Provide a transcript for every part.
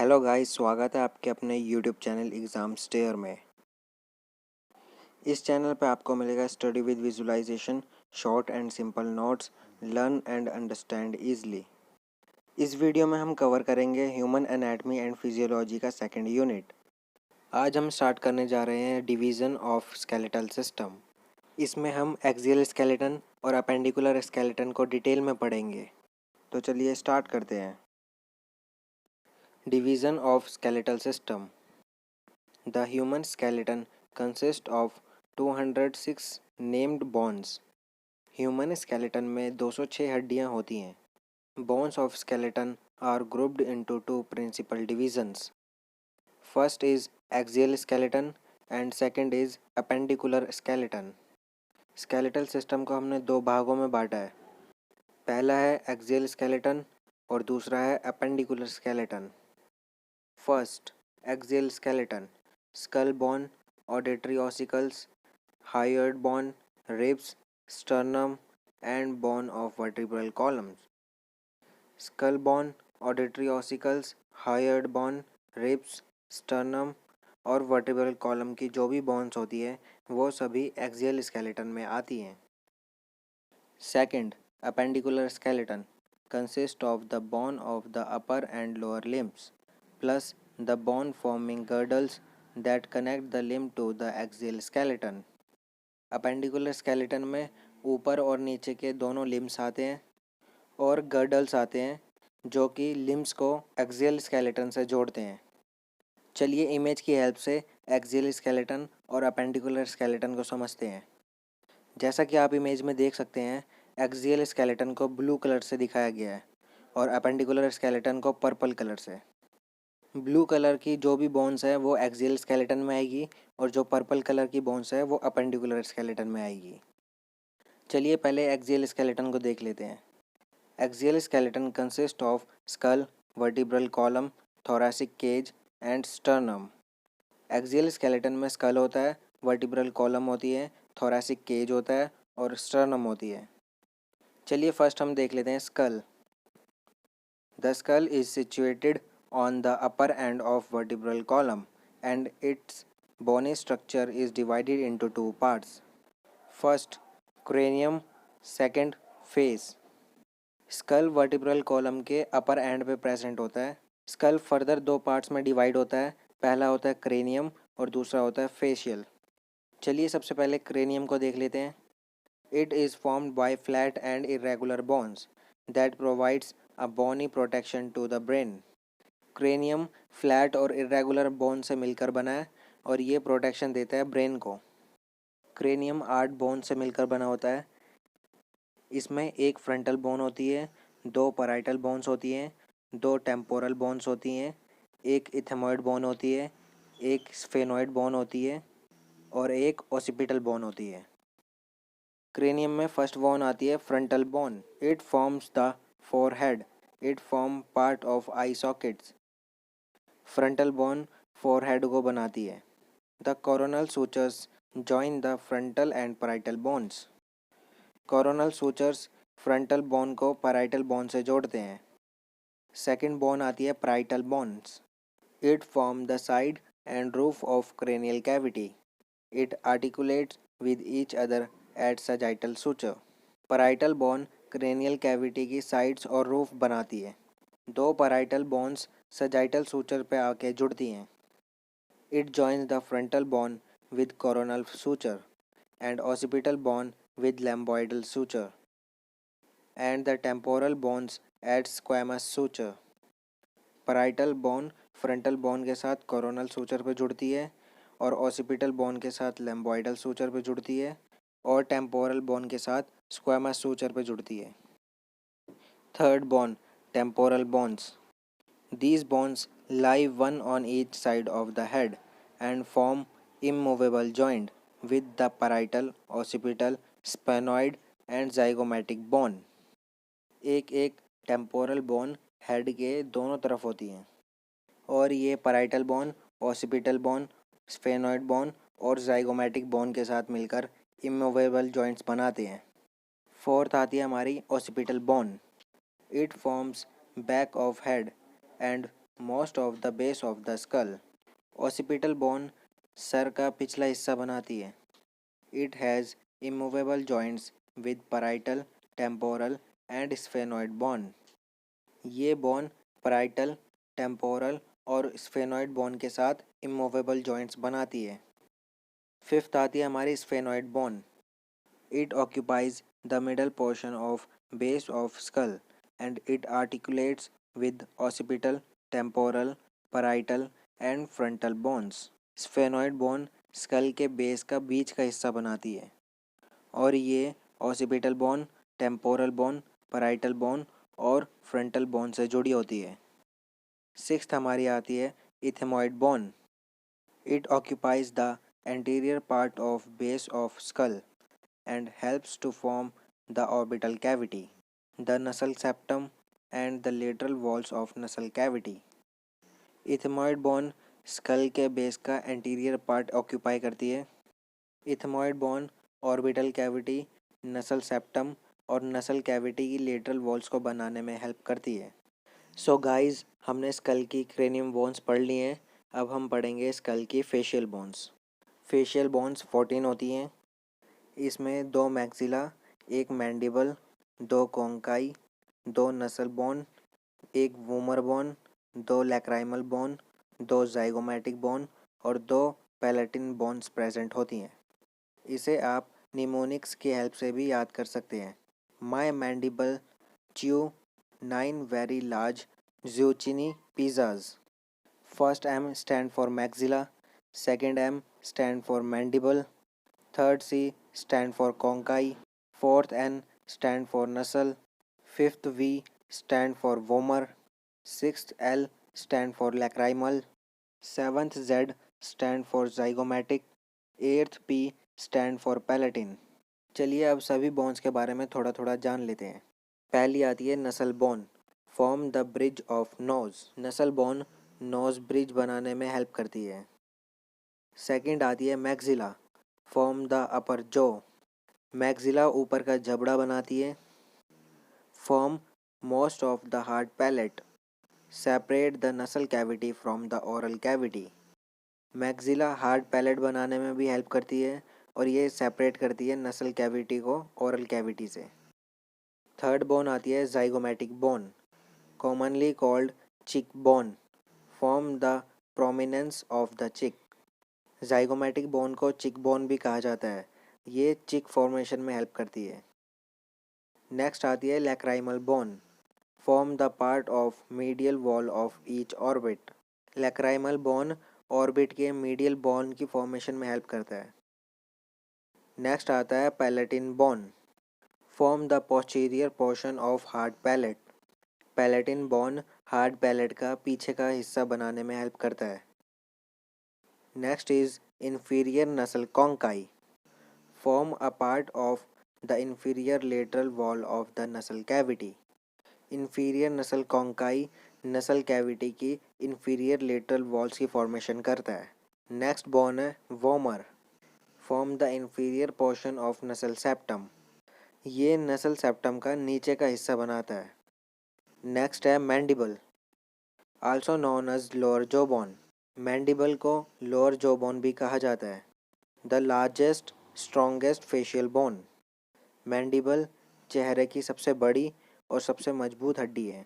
Hello guys, स्वागत है आपके अपने यूट्यूब चैनल एग्ज़ाम स्टेयर में। इस चैनल पे आपको मिलेगा study with visualisation, short and simple notes, learn and understand easily. इस वीडियो में हम कवर करेंगे ह्यूमन एनाटमी एंड फिजियोलॉजी का सेकंड यूनिट। आज हम स्टार्ट करने जा रहे हैं डिवीज़न ऑफ स्केलेटल सिस्टम। इसमें हम एक्सियल स्केलेटन और अपेंडिकुलर स्केलेटन को डिटेल में पढ़ेंगे। तो चलिए स्टार्ट करते हैं। Division of skeletal system. The human skeleton consists of 206 named bones. Human skeleton में 206 हड्डियाँ होती हैं. Bones of skeleton are grouped into two principal divisions. First is axial skeleton and second is appendicular skeleton. Skeletal system को हमने दो भागों में बांटा है. पहला है axial skeleton और दूसरा है appendicular skeleton. First, axial skeleton. Skull bone, auditory ossicles, hyoid bone, ribs, sternum and bone of vertebral columns. Skull bone, auditory ossicles, hyoid bone, ribs, sternum और वर्टिब्रल कॉलम की जो भी बोन्स होती है वो सभी एक्सियल स्केलेटन में आती हैं. Second, appendicular skeleton consist of the bone of the upper and lower limbs plus the bone forming girdles that connect the limb to the axial skeleton. Appendicular skeleton में ऊपर और नीचे के दोनों लिम्स आते हैं और गर्डल्स आते हैं जो कि लिम्स को एक्सियल स्केलेटन से जोड़ते हैं. चलिए इमेज की हेल्प से एक्सियल स्केलेटन और अपेंडिकुलर स्केलेटन को समझते हैं. जैसा कि आप इमेज में देख सकते हैं, एक्सियल स्केलेटन को ब्लू कलर से दिखाया गया है और अपेंडिकुलर स्केलेटन को पर्पल कलर से. ब्लू कलर की जो भी बोन्स है वो एक्सियल स्केलेटन में आएगी और जो पर्पल कलर की बोन्स है वो अपेंडिकुलर स्केलेटन में आएगी. चलिए पहले एक्सियल स्केलेटन को देख लेते हैं. Axial skeleton consist of skull, vertebral column, thoracic cage and sternum. Axial skeleton में स्कल होता है, वर्टिब्रल कॉलम होती है, थोरैसिक केज होता है और स्टर्नम होती है. चलिए फर्स्ट हम देख लेते हैं skull. The skull is situated on the upper end of vertebral column and its bony structure is divided into two parts. First, cranium, second, face. Skull vertebral column के अपर एंड पे present होता है. Skull further दो parts में divide होता है. पहला होता है क्रेनियम और दूसरा होता है फेशियल. चलिए सबसे पहले क्रेनियम को देख लेते हैं. It is formed by flat and irregular bones that provides a bony protection to the brain. Cranium flat और इरेगुलर बोन से मिलकर बना है और ये प्रोटेक्शन देता है ब्रेन को. क्रेनियम 8 बोन से मिलकर बना होता है. इसमें एक फ्रंटल बोन होती है, दो पैराइटल बोन्स होती हैं, दो टेम्पोरल बोन्स होती हैं, एक इथेमॉइड बोन होती है, एक स्फेनॉइड बोन होती है और एक ओसिपिटल बोन होती है. क्रेनियम में फर्स्ट बोन आती है frontal bone. It forms the forehead. It form part of I sockets. Frontal bone forehead को बनाती है. The coronal sutures join the frontal and parietal bones. Coronal sutures frontal bone को parietal bone से जोड़ते हैं. Second bone आती है parietal bones. It form the side and roof of cranial cavity. It articulates with each other at sagittal suture. Parietal bone cranial cavity की sides और roof बनाती है. दो पैराइटल बोन्स सजाइटल सूचर पे आके जुड़ती हैं. It joins the frontal bone with coronal suture and occipital bone with lambdoidal suture and the temporal bones at squamous suture. Parietal bone frontal bone के साथ coronal suture पे जुड़ती है और occipital bone के साथ lambdoidal suture पे जुड़ती है और temporal bone के साथ squamous suture पे जुड़ती है. Third bone, temporal bones. These bones lie one on each side of the head and form immovable joint with the parietal, occipital, sphenoid and zygomatic bone. एक एक टेम्पोरल बोन हेड के दोनों तरफ होती हैं और ये parietal bone, occipital bone, sphenoid bone और जाइगोमैटिक बोन के साथ मिलकर इमूवेबल जॉइंट्स बनाते हैं. फोर्थ आती है हमारी occipital bone. It forms back of head and most of the base of the skull. Occipital bone sir का पिछला हिस्सा बनाती है। It has immovable joints with parietal, temporal and sphenoid bone. ये बोन पैराइटल, टेम्पोरल और sphenoid bone के साथ immovable joints बनाती है। फिफ्थ आती है हमारी sphenoid bone. It occupies the middle portion of base of skull and it articulates with occipital, temporal, parietal and frontal bones. Sphenoid bone school के base का बीच का हिस्सा बनाती है और ये occipital bone, temporal bone, parietal bone और frontal bone से जुड़ी होती है। सिक्स्थ हमारी आती है इथेमॉइड bone. It occupies the anterior part of base of skull and helps to form the orbital cavity, the nasal septum and the lateral walls of nasal cavity. इथेमॉइड bone school के base का anterior part occupy करती है। इथेमॉइड bone orbital cavity, नसल septum और नसल cavity की lateral walls को बनाने में हेल्प करती है। सो गाइस, हमने स्कल की क्रेनियम बोन्स पढ़ ली हैं। अब हम पढ़ेंगे स्कल की फेशियल बोन्स। फेशियल बोन्स 14 होती हैं। इसमें 2 मैक्सिला, 1 मैंडिबल, 2 कोंकाई, 2 नसल bone, 1 vomer bone, 2 lacrimal bone, 2 zygomatic bone और 2 पैलेटिन बोन्स प्रेजेंट होती हैं। इसे आप निमोनिक्स की हेल्प से भी याद कर सकते हैं। My mandible chew 9 very large zucchini pizzas. First M stand for maxilla, second M stand for mandible, third C stand for conchi, fourth N stand for nasal, fifth V stand for vomer, sixth L stand for lacrimal, seventh Z stand for zygomatic, eighth P stand for palatine। चलिए अब सभी bones के बारे में थोड़ा थोड़ा जान लेते हैं। पहली आती है nasal bone, form the bridge of nose. Nasal bone nose bridge बनाने में हेल्प करती है। सेकंड आती है maxilla, form the upper jaw. Maxilla ऊपर का जबड़ा बनाती है। Form most of the hard palate, separate the nasal cavity from the oral cavity. Maxilla hard palate बनाने में भी हेल्प करती है और ये सेपरेट करती है नसल कैविटी को ओरल कैविटी से। थर्ड बोन आती है जाइगोमैटिक बोन, कॉमनली कॉल्ड चिक bone, form the prominence of the चिक। जाइगोमैटिक बोन को चिक बोन भी कहा जाता है। ये चिक फॉर्मेशन में हेल्प करती है। नेक्स्ट आती है lacrimal bone, form the part of medial wall of each orbit. Lacrimal bone orbit के मीडियल बोन की फॉर्मेशन में हेल्प करता है। नेक्स्ट आता है palatine bone, form the posterior portion of hard palate. Palatine bone hard palate का पीछे का हिस्सा बनाने में हेल्प करता है। Next is inferior nasal conchi, form a part of the inferior lateral wall of the nasal cavity. Inferior nasal conchi nasal cavity की inferior lateral walls की formation करता है। Next bone है vomer, form the inferior portion of nasal septum. ये nasal septum का नीचे का हिस्सा बनाता है। Next है mandible, also known as lower jawbone. Mandible को लोअर जॉबोन भी कहा जाता है। The largest strongest facial bone. Mandible चेहरे की सबसे बड़ी और सबसे मजबूत हड्डी है।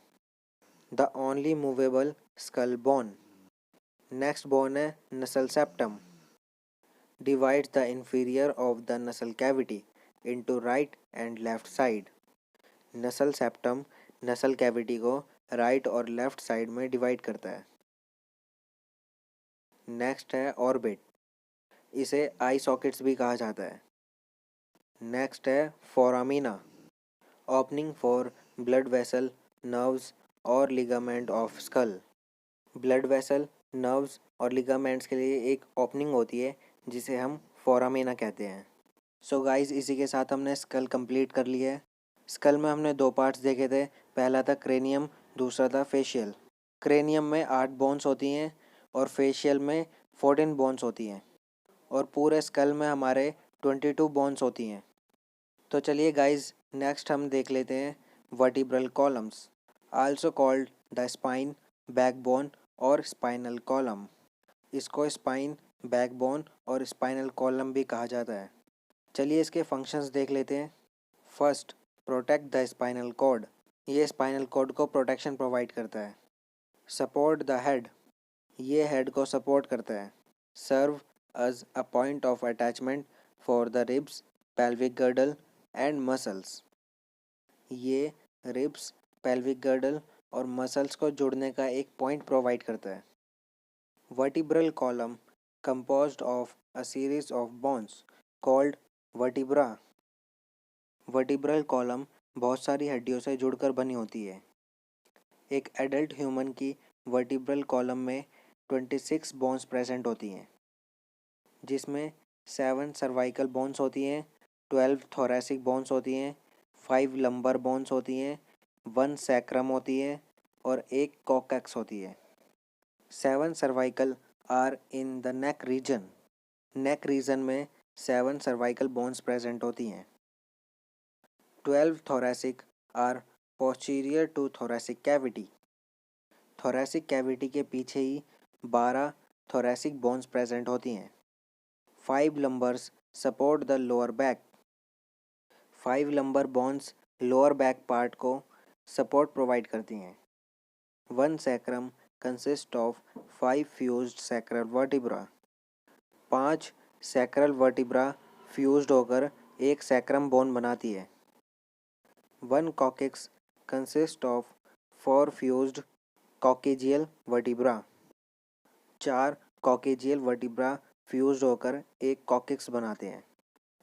The only movable skull bone. Next bone है nasal septum, divides the inferior of the nasal cavity into right and left side. Nasal septum nasal cavity को राइट और लेफ्ट साइड में डिवाइड करता है। नेक्स्ट है ऑर्बिट, इसे आई sockets भी कहा जाता है। नेक्स्ट है foramina, opening for blood vessel, nerves और ligament of skull. Blood vessel, nerves और लिगामेंट्स के लिए एक ओपनिंग होती है जिसे हम फोरामिना कहते हैं। सो गाइस, इसी के साथ हमने स्कल कंप्लीट कर लिया है। स्कल में हमने 2 पार्ट्स देखे थे, पहला था क्रेनियम, दूसरा था फेशियल। क्रेनियम में 8 बोन्स होती हैं और फेशियल में 14 बोन्स होती हैं और पूरे स्कल में हमारे 22 बोन्स होती हैं। तो चलिए गाइस, नेक्स्ट हम देख लेते हैं vertebral columns, also called the spine, backbone और स्पाइनल कॉलम। इसको स्पाइन, बैकबोन और स्पाइनल कॉलम भी कहा जाता है। चलिए इसके फंक्शंस देख लेते हैं। First, protect the spinal cord. ये स्पाइनल कॉर्ड को प्रोटेक्शन प्रोवाइड करता है। Support the head. ये हेड को सपोर्ट करता है। Serve as a point of attachment for the ribs, pelvic girdle and muscles. ये रिब्स, पेल्विक गर्डल और मसल्स को जोड़ने का एक पॉइंट प्रोवाइड करता है। Vertebral column composed of a series of bones called vertebra। वर्टिब्रल कॉलम बहुत सारी हड्डियों से जुड़कर बनी होती है। एक एडल्ट ह्यूमन की वर्टिब्रल कॉलम में 26 बोन्स प्रेजेंट होती हैं, जिसमें 7 सर्वाइकल बोन्स होती हैं, 12 थोरैसिक बोन्स होती हैं, 5 लंबर बोन्स होती हैं, 1 सैक्रम होती है और 1 कॉकैक्स होती है। 7 cervical are in the neck region. Neck region में 7 सर्वाइकल बोन्स प्रेजेंट होती हैं। 12 thoracic are posterior to thoracic cavity. thoracic cavity के पीछे ही 12 thoracic बोन्स प्रेजेंट होती हैं। 5 lumbars support the lower back. 5 lumbar bones lower back part को support provide करती हैं। 1 sacrum consist of 5 fused sacral vertebra. 5 sacral vertebra fused होकर एक sacrum bone बनाती है। 1 coccyx consist of 4 fused coccygeal vertebra. 4 coccygeal vertebra fused होकर एक coccyx बनाते हैं।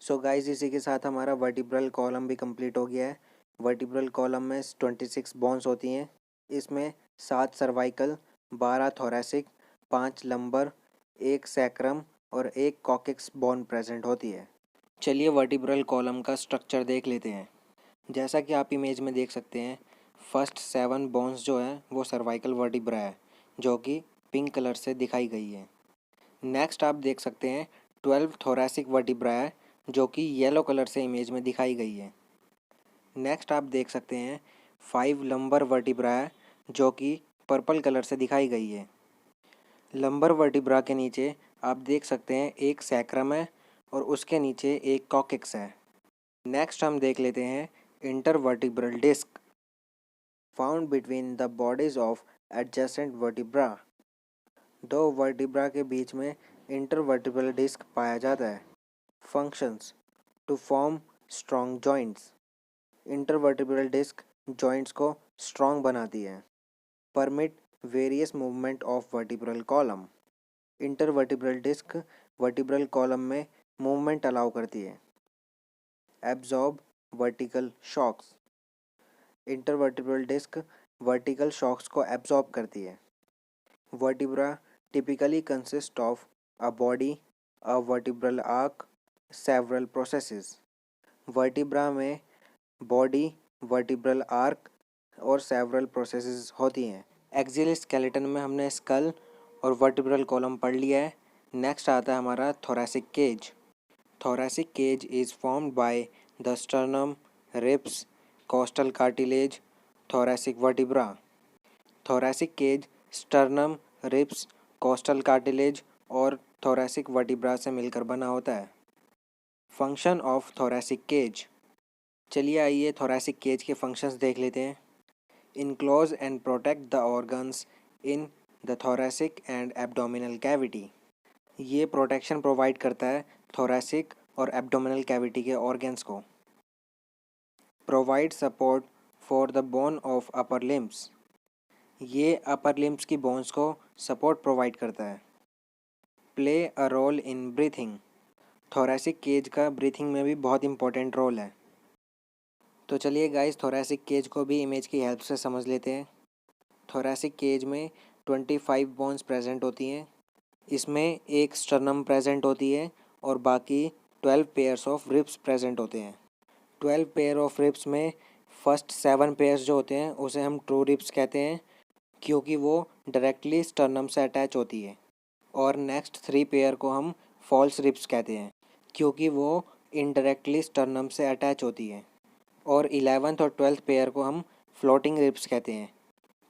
सो गाइस, इसी के साथ हमारा वर्टिब्रल कॉलम भी कंप्लीट हो गया है। वर्टिब्रल कॉलम में 26 बोन्स होती हैं। इसमें 7 सर्वाइकल, 12 थोरैसिक, 5 लंबर, 1 सैक्रम और 1 कॉकेक्स बोन प्रेजेंट होती है। चलिए वर्टिब्रल कॉलम का स्ट्रक्चर देख लेते हैं। जैसा कि आप इमेज में देख सकते हैं, फर्स्ट 7 बोन्स जो है वो सर्वाइकल वर्टिब्रा है, जो कि पिंक कलर से दिखाई गई है। नेक्स्ट आप देख सकते हैं 12 थोरैसिक वर्टिब्रा है, जो कि येलो कलर से इमेज में दिखाई गई है। नेक्स्ट आप देख सकते हैं 5 लंबर वर्टिब्रा है, जो कि पर्पल कलर से दिखाई गई है। लंबर वर्टिब्रा के नीचे आप देख सकते हैं एक सैक्रम है और उसके नीचे एक कॉकेक्स है। नेक्स्ट हम देख लेते हैं intervertebral disc, found between the bodies of adjacent vertebra. दो वर्टिब्रा के बीच में इंटरवर्टिब्रल डिस्क पाया जाता है। Functions: to form strong joints. Intervertebral disc joints को स्ट्रॉन्ग बनाती है। Permit various movement of vertebral column. Intervertebral disc vertebral column में मूवमेंट अलाउ करती है। Absorb vertical shocks. Intervertebral disc vertical shocks को एब्जॉर्ब करती है। Vertebra typically consist of a body, a vertebral arc, several processes. Vertebra में body, vertebral arc और several processes होती हैं। एक्सियल स्केलेटन में हमने स्कल और वर्टिब्रल कॉलम पढ़ लिया है। नेक्स्ट आता है हमारा thoracic cage. Thoracic cage is formed by the sternum, ribs, costal cartilage, thoracic vertebra. Thoracic cage sternum, ribs, costal cartilage और थोरैसिक वर्टिब्रा से मिलकर बना होता है। Function of thoracic cage. चलिए आइए थोरैसिक केज के फंक्शंस देख लेते हैं। Enclose and protect the organs in the thoracic and abdominal cavity. ये प्रोटेक्शन प्रोवाइड करता है थोरैसिक और एब्डोमिनल कैविटी के ऑर्गन्स को। Provide support for the bone of upper limbs. ये अपर लिम्स की बोन्स को सपोर्ट प्रोवाइड करता है। Play a role in breathing. Thoracic cage का ब्रीथिंग में भी बहुत इंपॉर्टेंट रोल है। तो चलिए गाइस, थोरैसिक केज को भी इमेज की हेल्प से समझ लेते हैं। थोरैसिक केज में 25 बोन्स प्रेजेंट होती हैं। इसमें एक स्टर्नम प्रेजेंट होती है और बाकी 12 पेयर्स ऑफ रिब्स प्रेजेंट होते हैं। 12 पेयर ऑफ रिब्स में फर्स्ट 7 पेयर्स जो होते हैं उसे हम ट्रू रिब्स कहते हैं, क्योंकि वो डायरेक्टली स्टर्नम से अटैच होती है। और नेक्स्ट 3 पेयर को हम फॉल्स रिब्स कहते हैं, क्योंकि वो इनडायरेक्टली स्टर्नम से अटैच होती है। और 11th और 12th पेयर को हम फ्लोटिंग रिब्स कहते हैं,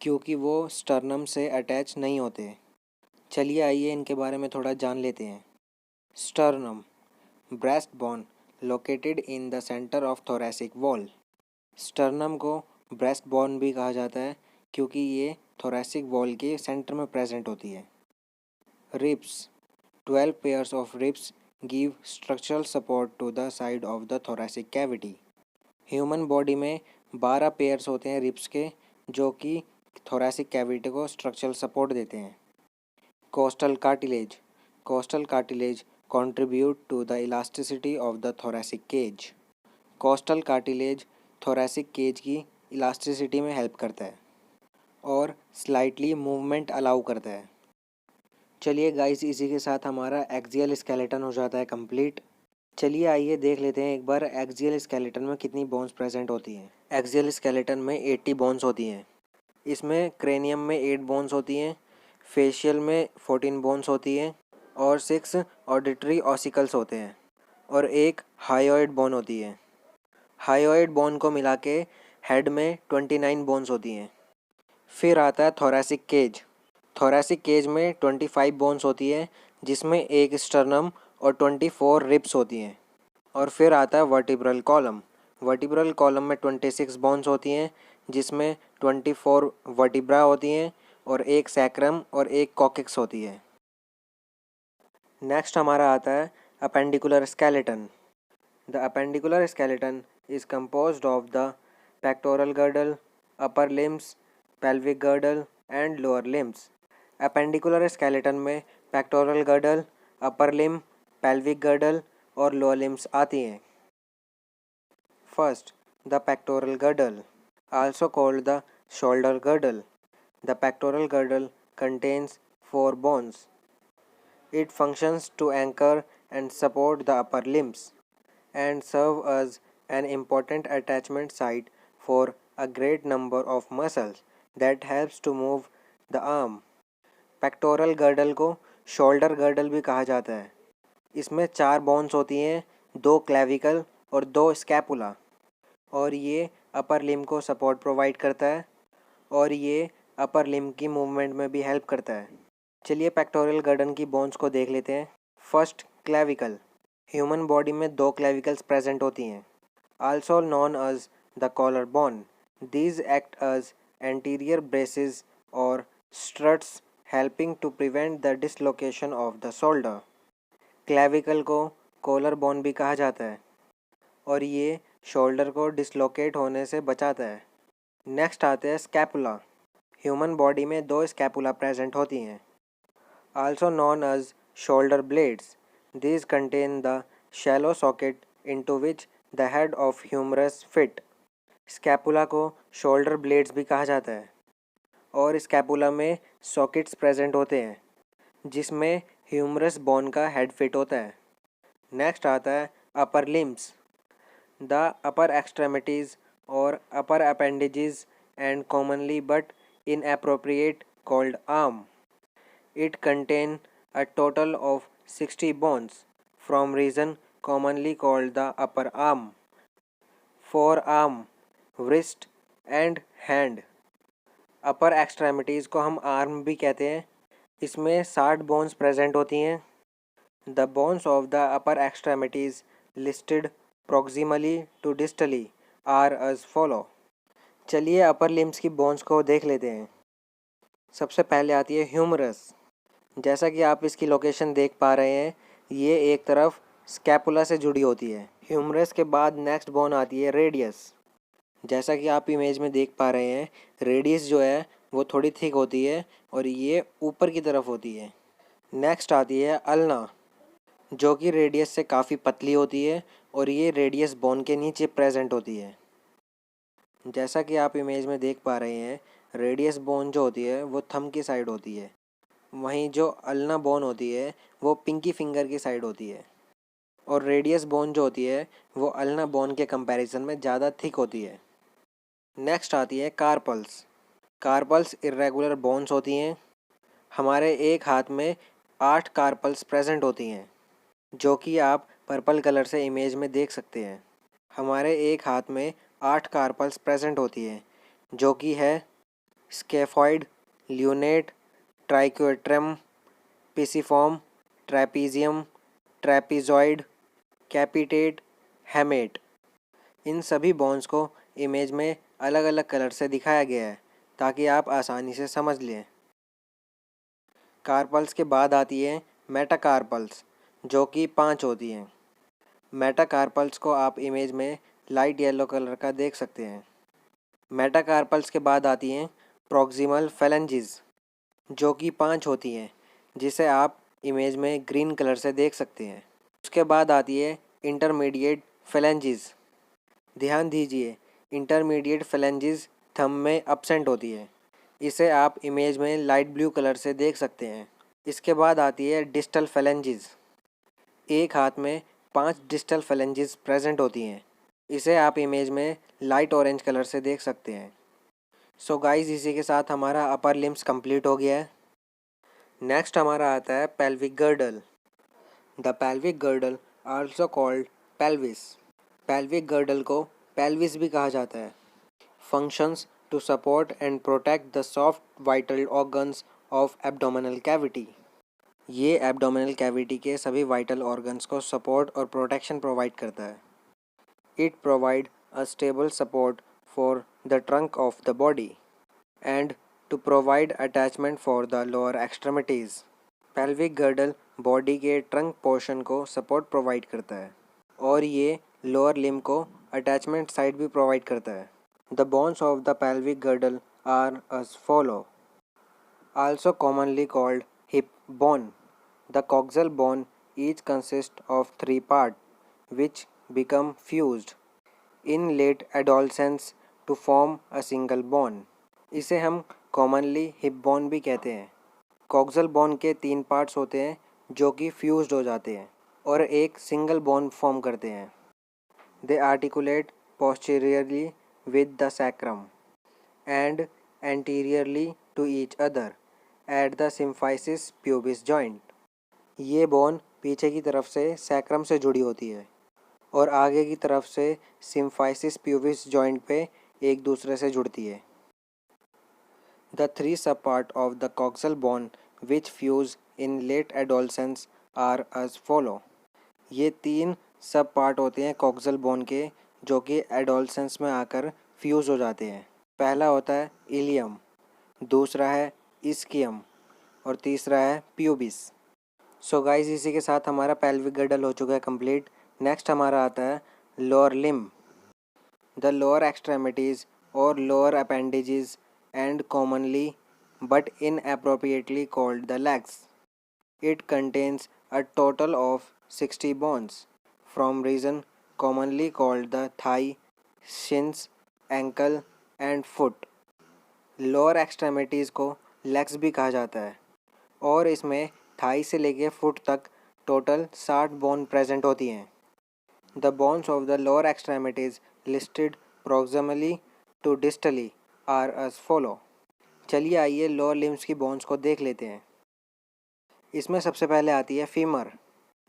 क्योंकि वो स्टर्नम से अटैच नहीं होते। चलिए आइए इनके बारे में थोड़ा जान लेते हैं। Sternum, breast bone located in the centre of thoracic wall. Sternum को ब्रेस्ट बोन भी कहा जाता है क्योंकि ये थोरैसिक वॉल के सेंटर में प्रेजेंट होती है। Ribs, 12 pairs of ribs give structural support to the side of the thoracic cavity. Human body में 12 पेयर्स होते हैं रिब्स के, जो कि थोरैसिक कैविटी को स्ट्रक्चरल सपोर्ट देते हैं। Costal cartilage, costal cartilage contribute to the elasticity of the thoracic cage. Costal cartilage thoracic cage की इलास्टिसिटी में हेल्प करता है और स्लाइटली मूवमेंट अलाउ करता है। चलिए गाइस, इसी के साथ हमारा एक्सियल स्केलेटन हो जाता है कंप्लीट। चलिए आइए देख लेते हैं एक बार एक्सियल स्केलेटन में कितनी बोन्स प्रेजेंट होती हैं। एक्सियल स्केलेटन में 80 बोन्स होती हैं। इसमें क्रेनियम में 8 बोन्स होती हैं, फेशियल में 14 बोन्स होती हैं और 6 ऑडिटरी ऑसिकल्स होते हैं और एक हायोइड बोन होती है। हायोइड बोन को मिला के हेड में 29 बोन्स होती हैं। फिर आता है थोरैसिक केज। थोरैसिक केज में 25 बोन्स होती है, जिसमें एक स्टर्नम और 24 रिब्स होती हैं। और फिर आता है वर्टिब्रल कॉलम। वर्टिब्रल कॉलम में 26 बोन्स होती हैं, जिसमें 24 वर्टिब्रा होती हैं और एक सैक्रम और एक कॉक्सिक्स होती है। नेक्स्ट हमारा आता है appendicular skeleton. The appendicular skeleton is composed of the pectoral girdle, upper limbs, pelvic girdle and lower limbs. Appendicular skeleton में पेक्टोरल गर्डल, अपर लिम, पेल्विक गर्डल और लोअर लिम्स आती हैं। First, the pectoral girdle, also called the shoulder girdle. The pectoral girdle contains 4 bones. It functions to anchor and support the upper limbs and serve as an important attachment site for a great number of muscles that helps to move the arm. Pectoral girdle को shoulder girdle भी कहा जाता है। इसमें 4 bones होती हैं, 2 clavicle और 2 scapula, और ये अपर लिम को सपोर्ट प्रोवाइड करता है और ये अपर लिम की मूवमेंट में भी हेल्प करता है। चलिए पेक्टोरल गर्डल की बोन्स को देख लेते हैं। First, clavicle. ह्यूमन बॉडी में 2 क्लेविकल्स प्रेजेंट होती हैं, also known as the collar bone. These act as anterior braces और struts helping to prevent the dislocation of the shoulder. Clavicle को कॉलर बोन भी कहा जाता है और ये शोल्डर को डिसलोकेट होने से बचाता है। नेक्स्ट आते हैं स्कैपुला। ह्यूमन बॉडी में 2 स्कैपुला प्रेजेंट होती हैं, also known as shoulder blades. These contain the shallow socket into which the head of humerus fit. Scapula को शोल्डर ब्लेड्स भी कहा जाता है और स्कैपुला में सॉकेट्स प्रेजेंट होते हैं, जिसमें ह्यूमरस बोन का हेड फिट होता है। नेक्स्ट आता है upper limbs. The upper extremities और upper appendages and commonly but inappropriate called arm. It contain a total of 60 bones from region commonly called the upper arm, forearm, wrist and hand. Upper extremities को हम arm भी कहते हैं। इसमें 60 bones present होती हैं। The bones of the upper extremities listed proximally to distally are as follow. चलिए upper limbs की बोन्स को देख लेते हैं। सबसे पहले आती है ह्यूमरस। जैसा कि आप इसकी लोकेशन देख पा रहे हैं, ये एक तरफ स्कैपुला से जुड़ी होती है। ह्यूमरस के बाद नेक्स्ट बोन आती है रेडियस। जैसा कि आप इमेज में देख पा रहे हैं, रेडियस जो है वो थोड़ी थिक होती है और ये ऊपर की तरफ होती है। नेक्स्ट आती है अल्ना, जो कि रेडियस से काफ़ी पतली होती है और ये रेडियस बोन के नीचे प्रेजेंट होती है। जैसा कि आप इमेज में देख पा रहे हैं, रेडियस बोन जो होती है वो थंब की साइड होती है, वहीं जो अल्ना बोन होती है वो पिंकी फिंगर की साइड होती है और रेडियस बोन जो होती है वो अल्ना बोन के कंपैरिजन में ज़्यादा थिक होती है। नेक्स्ट आती है कार्पल्स। कार्पल्स इर्रेगुलर बोन्स होती हैं। हमारे एक हाथ में 8 कार्पल्स प्रेजेंट होती हैं, जो कि आप पर्पल कलर से इमेज में देख सकते हैं। हमारे एक हाथ में 8 कार्पल्स प्रेजेंट होती हैं, जो कि है scaphoid, lunate, triquetrum, pisiform, trapezium, trapezoid, capitate, hamate. इन सभी बोन्स को इमेज में अलग अलग कलर से दिखाया गया है ताकि आप आसानी से समझ लें। कार्पल्स के बाद आती है मेटाकार्पल्स, जो कि 5 होती हैं। मेटाकार्पल्स को आप इमेज में लाइट येलो कलर का देख सकते हैं। मेटाकार्पल्स के बाद आती हैं प्रॉक्सिमल फेलेंजिस, जो कि 5 होती हैं, जिसे आप इमेज में ग्रीन कलर से देख सकते हैं। उसके बाद आती है इंटरमीडिएट फेलेंजिस। ध्यान दीजिए, इंटरमीडिएट फेलेंजिस थंब में अब्सेंट होती है। इसे आप इमेज में लाइट ब्लू कलर से देख सकते हैं। इसके बाद आती है डिस्टल फेलेंजिस। एक हाथ में 5 डिस्टल फेलेंजिस प्रेजेंट होती हैं। इसे आप इमेज में लाइट ऑरेंज कलर से देख सकते हैं। सो गाइस, इसी के साथ हमारा अपर लिम्स कंप्लीट हो गया है। नेक्स्ट हमारा आता है pelvic girdle. The pelvic girdle also called pelvis. Pelvic girdle को पेल्विस भी कहा जाता है। Functions to support and protect the soft vital organs of abdominal cavity. ये एब्डोमिनल कैविटी के सभी वाइटल ऑर्गन्स को सपोर्ट और प्रोटेक्शन प्रोवाइड करता है। It provide a stable support for the trunk of the body and to provide attachment for the lower extremities. Pelvic girdle body के trunk portion को support provide करता है और ये लोअर लिम्ब को अटैचमेंट साइड भी प्रोवाइड करता है। The bones of the pelvic girdle are as follow, also commonly called hip bone. The coxal bone each consists of 3 parts which become fused in late adolescence to form a single bone. इसे हम commonly hip bone भी कहते हैं। coxal bone के 3 parts होते हैं जो कि फ्यूज्ड हो जाते हैं और एक सिंगल बोन फॉर्म करते हैं। They articulate posteriorly with the sacrum and anteriorly to each other at the symphysis pubis joint. ये बोन पीछे की तरफ से सैक्रम से जुड़ी होती है और आगे की तरफ से सिम्फाइसिस प्यूबिस जॉइंट पे एक दूसरे से जुड़ती है। The 3 subparts of the coxal bone which fuse in late adolescence are as follow. ये 3 सब पार्ट होते हैं कॉक्सल बोन के जो कि एडोलसेंस में आकर फ्यूज़ हो जाते हैं। पहला होता है इलियम, दूसरा है इस्कियम और तीसरा है प्यूबिस। सो गाइस, इसी के साथ हमारा पेल्विक गर्डल हो चुका है कंप्लीट। नेक्स्ट हमारा आता है lower limb. The lower extremities और lower appendages and commonly but inappropriately called the legs. It contains a total of 60 bones from region commonly called the thigh, shins, ankle and foot. Lower extremities को legs भी कहा जाता है और इसमें Thai से लेके फुट तक टोटल 60 बोन प्रेजेंट होती हैं। The bones of the lower extremities listed proximally to distally are as follow. चलिए आइए लोअर लिम्स की बोन्स को देख लेते हैं। इसमें सबसे पहले आती है फीमर,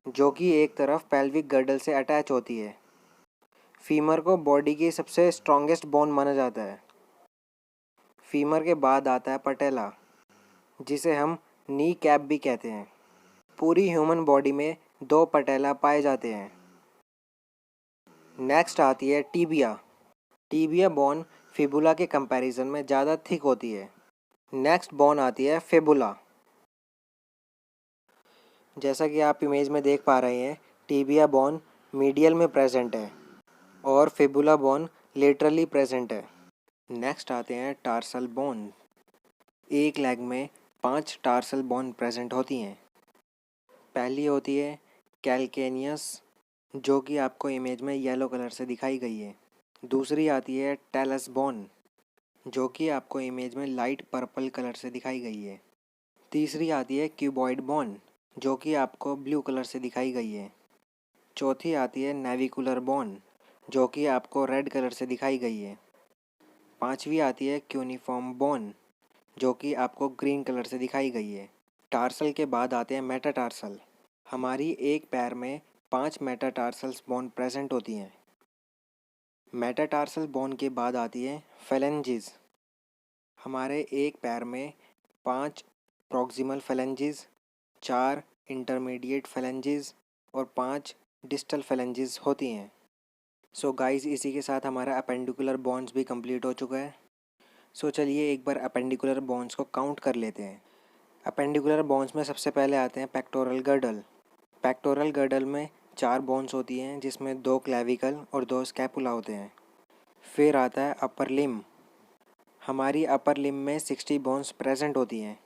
जो कि एक तरफ पेल्विक गर्डल से अटैच होती है। फीमर को बॉडी की सबसे स्ट्रॉन्गेस्ट बोन माना जाता है। फीमर के बाद आता है पटेला, जिसे हम नी कैप भी कहते हैं। पूरी ह्यूमन बॉडी में 2 पटेला पाए जाते हैं। नेक्स्ट आती है टीबिया। टीबिया बोन फिबुला के कंपैरिजन में ज़्यादा थिक होती है। नेक्स्ट बोन आती है फिबुला। जैसा कि आप इमेज में देख पा रहे हैं, टीबिया बोन मीडियल में प्रेजेंट है और फिबुला बोन लेटरली प्रेजेंट है। नेक्स्ट आते हैं टार्सल बोन। एक लेग में 5 टार्सल बोन प्रेजेंट होती हैं। पहली होती है कैलकेनियस, जो कि आपको इमेज में येलो कलर से दिखाई गई है। दूसरी आती है टेलस बोन, जो कि आपको इमेज में लाइट पर्पल कलर से दिखाई गई है। तीसरी आती है क्यूबॉइड बोन, जो कि आपको ब्लू कलर से दिखाई गई है। चौथी आती है नेविकुलर बोन, जो कि आपको रेड कलर से दिखाई गई है। पांचवी आती है क्यूनिफॉर्म बोन, जो कि आपको ग्रीन कलर से दिखाई गई है। टार्सल के बाद आते हैं मेटाटार्सल। हमारी एक पैर में 5 मेटाटार्सल्स बोन प्रेजेंट होती हैं। मेटाटार्सल बोन के बाद आती है फेलेंजिस। हमारे एक पैर में 5 प्रॉक्सिमल फेलेंजेस, 4 इंटरमीडिएट फेलेंजेस और 5 डिस्टल फेलेंजेस होती हैं। सो गाइस, इसी के साथ हमारा अपेंडिकुलर बोन्स भी कंप्लीट हो चुका है। सो चलिए एक बार अपेंडिकुलर बोन्स को काउंट कर लेते हैं। अपेंडिकुलर बोन्स में सबसे पहले आते हैं पेक्टोरल गर्डल। पेक्टोरल गर्डल में 4 बोन्स होती हैं, जिसमें 2 क्लेविकल और 2 स्कैपुला होते हैं। फिर आता है अपर लिम्ब। हमारी अपर लिम्ब में 60 बोन्स प्रेजेंट होती हैं,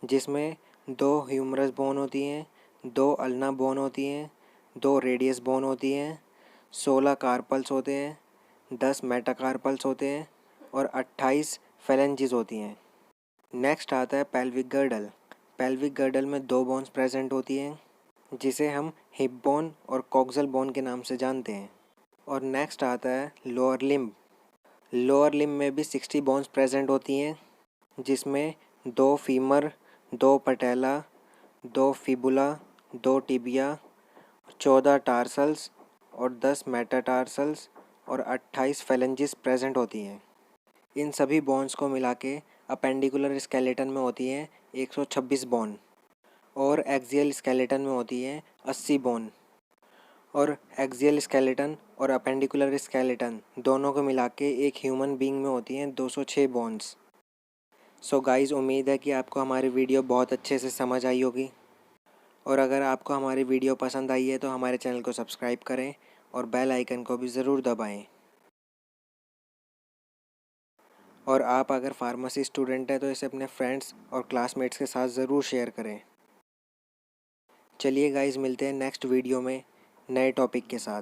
जिसमें 2 ह्यूमरस बोन होती हैं, 2 अल्ना बोन होती हैं, 2 रेडियस बोन होती हैं, 16 कार्पल्स होते हैं, 10 मेटाकार्पल्स होते हैं और 28 फेलेंजेस होती हैं। नेक्स्ट आता है पेल्विक गर्डल। पेल्विक गर्डल में 2 बोन्स प्रेजेंट होती हैं, जिसे हम हिप बोन और कॉक्सल बोन के नाम से जानते हैं। और नेक्स्ट आता है लोअर लिम्ब। लोअर लिम्ब में भी 60 बोन्स प्रेजेंट होती हैं, जिसमें 2 फीमर, 2 पटेला, 2 फिबुला, 2 टिबिया, 14 टार्सल्स और 10 मेटाटार्सल्स और 28 फेलेंजेस प्रेजेंट होती हैं। इन सभी बोन्स को मिला के अपेंडिकुलर स्केलेटन में होती हैं 126 बोन और एक्सियल स्केलेटन में होती हैं 80 बोन। और एक्सियल स्केलेटन और अपेंडिकुलर स्केलेटन दोनों को मिला के एक ह्यूमन बीइंग में होती हैं 206 बोन्स। सो गाइज़, उम्मीद है कि आपको हमारी वीडियो बहुत अच्छे से समझ आई होगी। और अगर आपको हमारी वीडियो पसंद आई है तो हमारे चैनल को सब्सक्राइब करें और बेल आइकन को भी ज़रूर दबाएं। और आप अगर फार्मेसी स्टूडेंट हैं तो इसे अपने फ्रेंड्स और क्लासमेट्स के साथ ज़रूर शेयर करें। चलिए गाइज़, मिलते हैं नेक्स्ट वीडियो में नए टॉपिक के साथ।